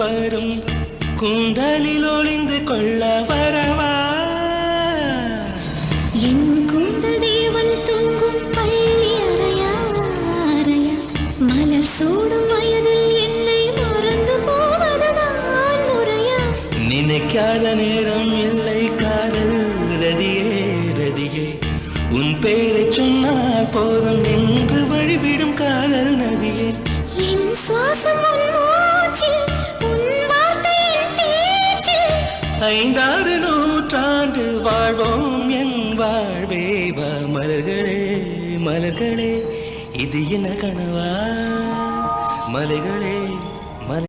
வரும் கூந்தலில் ஒளிந்து கொள்ள வரவா என் கூந்தல் தேவன் தூங்கும் பள்ளி அறையா அறையா மலர் சூடும் வயதில் என்னை மறந்து போவதுதான் முறையா நினைக்காத நேரம் இல்லை காதல் ரதியே ரதியே உன் பெயரை சொன்னால் போதும் என்று வழிவிடும் காதல் நதியே என் சுவாசம் உன் மூச்சில் உன் வார்த்தையின் பேச்சில் 5-6 நூற்றாண்டு வாழ்வோம் என் வாழ்வே வா மலர்களே மலர்களே இது என்ன கனவா மலைகளே